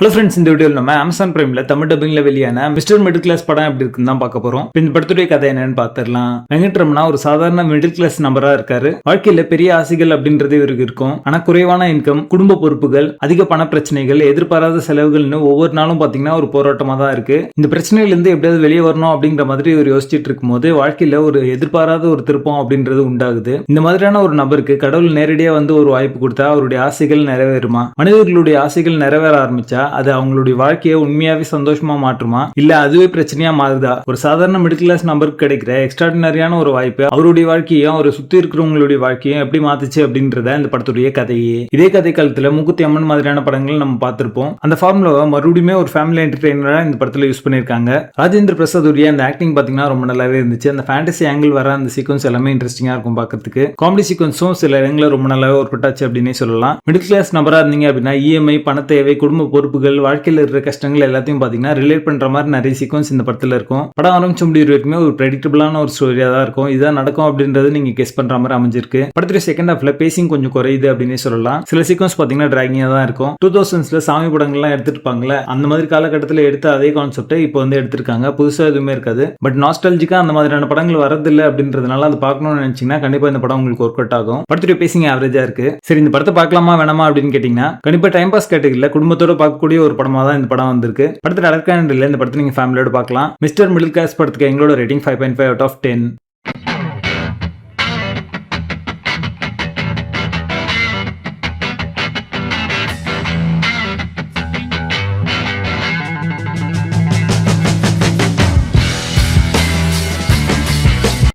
Hello friends, இந்த வீடியோவில் நம்ம அமேசான் பிரைம்ல தமிழ் டப்பிங்ல வெளியான மிஸ்டர் மிடில் கிளாஸ் படம் எப்படி இருக்குன்னு தான் பார்க்க போறோம். இந்த படத்துடைய கதை என்னன்னு பார்த்துடலாம். வெங்கட்ரமணா ஒரு சாதாரண மிடில் கிளாஸ் நபரா இருக்காரு. வாழ்க்கையில பெரிய ஆசைகள் அப்படின்றது இவருக்கு இருக்கும். ஆனா குறைவான இன்கம், குடும்ப பொறுப்புகள், அதிக பண பிரச்சனைகள், எதிர்பாராத செலவுகள்னு ஒவ்வொரு நாளும் பாத்தீங்கன்னா ஒரு போராட்டமா தான் இருக்கு. இந்த பிரச்சனையில இருந்து எப்படியாவது வெளியே வரணும் அப்படிங்கிற மாதிரி இவர் யோசிச்சுட்டு இருக்கும் போது வாழ்க்கையில ஒரு எதிர்பாராத ஒரு திருப்பம் அப்படின்றது உண்டாகுது. இந்த மாதிரியான ஒரு நபருக்கு கடவுள் நேரடியா வந்து ஒரு வாய்ப்பு கொடுத்தா அவருடைய ஆசைகள் நிறைவேறுமா? மனிதர்களுடைய ஆசைகள் நிறைவேற ஆரம்பிச்சா அது அவங்களுடைய வாழ்க்கையை உண்மையாவே சந்தோஷமா மாற்றுமா, இல்ல அதுவே பிரச்சனையா மாறுதா? ஒரு சாதாரண மிடில் கிளாஸ் நபருக்கு கிடைக்கிற எக்ஸ்ட்ராடினரியான ஒரு வாய்ப்பு அவருடைய வாழ்க்கையும் ஒரு சுத்தி இருக்கிறவங்களுடைய வாழ்க்கையும் எப்படி மாத்துச்சு அப்படின்றத இந்த படத்துடைய கதையே. இதே கதை காலத்துல மூக்குத்தி அம்மன் மாதிரியான படங்கள் நம்ம பார்த்திருப்போம். அந்த ஃபார்முலாவை மறுபடியுமே ஒரு ஃபேமிலி என்டர்டெய்னரா இந்த படத்துல யூஸ் பண்ணிருக்காங்க. ராஜேந்திர பிரசாத் உடைய அந்த ஆக்டிங் பாத்தீங்கன்னா ரொம்ப நல்லாவே இருந்துச்சு. அந்த ஃபேண்டசி ஆங்கிள் வர அந்த சீக்வன்ஸ் எல்லாமே இன்ட்ரெஸ்டிங்கா இருக்கும் பார்க்கிறதுக்கு. காமெடி சீக்வன்ஸும் சில இடங்களில் ரொம்ப நல்லாவே ஒர்க் அவுட் ஆச்சு அப்படின்னே சொல்லலாம். மிடில் கிளாஸ் நபரா இருந்தீங்க அப்படின்னா இஎம்ஐ, பண தேவை, குடும்ப பொறுப்புகள், வாழ்க்கையில் இருக்கிற கஷ்டங்கள் எல்லாத்தையும் பாத்தீங்கன்னா ரிலேட் பண்ற மாதிரி நிறைய சீக்வன்ஸ் இந்த படத்துல இருக்கும். படம் ஆரம்பிச்ச முடிவு வரைக்குமே ஒரு பிரெடிக்டபிளான ஒரு ஸ்டோரியா தான் இருக்கும். இதான் நடக்கும் அப்படின்றது நீங்க கெஸ் பண்ற மாதிரி அமைஞ்சிருக்கு. படத்துல செகண்ட் ஹாஃப்ல பேசிங் கொஞ்சம் குறையுது அப்படின்னு சொல்லலாம். சில சீக்வன்ஸ் பாத்தீங்கன்னா டிராகிங்கா தான் இருக்கும். 2000s சாமி படங்கள்லாம் எடுத்துருப்பாங்கல்ல, அந்த மாதிரி காலகட்டத்தில் எடுத்த அதே கான்செப்டை இப்போ வந்து எடுத்திருக்காங்க. புதுசா எதுவுமே இருக்காது. பட் நாஸ்டாலஜிக்கா அந்த மாதிரியான படங்கள் வரதில்லை அப்படின்றதுனால அது பார்க்கணும்னு நினைச்சீங்கன்னா கண்டிப்பா இந்த படம் உங்களுக்கு ஒர்க் அவுட் ஆகும். படத்துடைய பேசிங் ஆவரேஜா இருக்கு. சரி, இந்த படத்தை பார்க்கலாமா வேணாமா அப்படின்னு கேட்டீங்கன்னா கண்டிப்பா டைம் பாஸ் கேட்டகரியில குடும்பத்தோட பார்க்கக்கூடிய ஒரு படமா தான் இந்த படம் வந்திருக்கு. படத்துல அடக்கான இந்த படத்தை நீங்க ஃபேமிலியோட பார்க்கலாம். மிஸ்டர் மிடில் கிளாஸ் படத்துக்கு எங்களோட ரேட்டிங் 5.5 out of 10.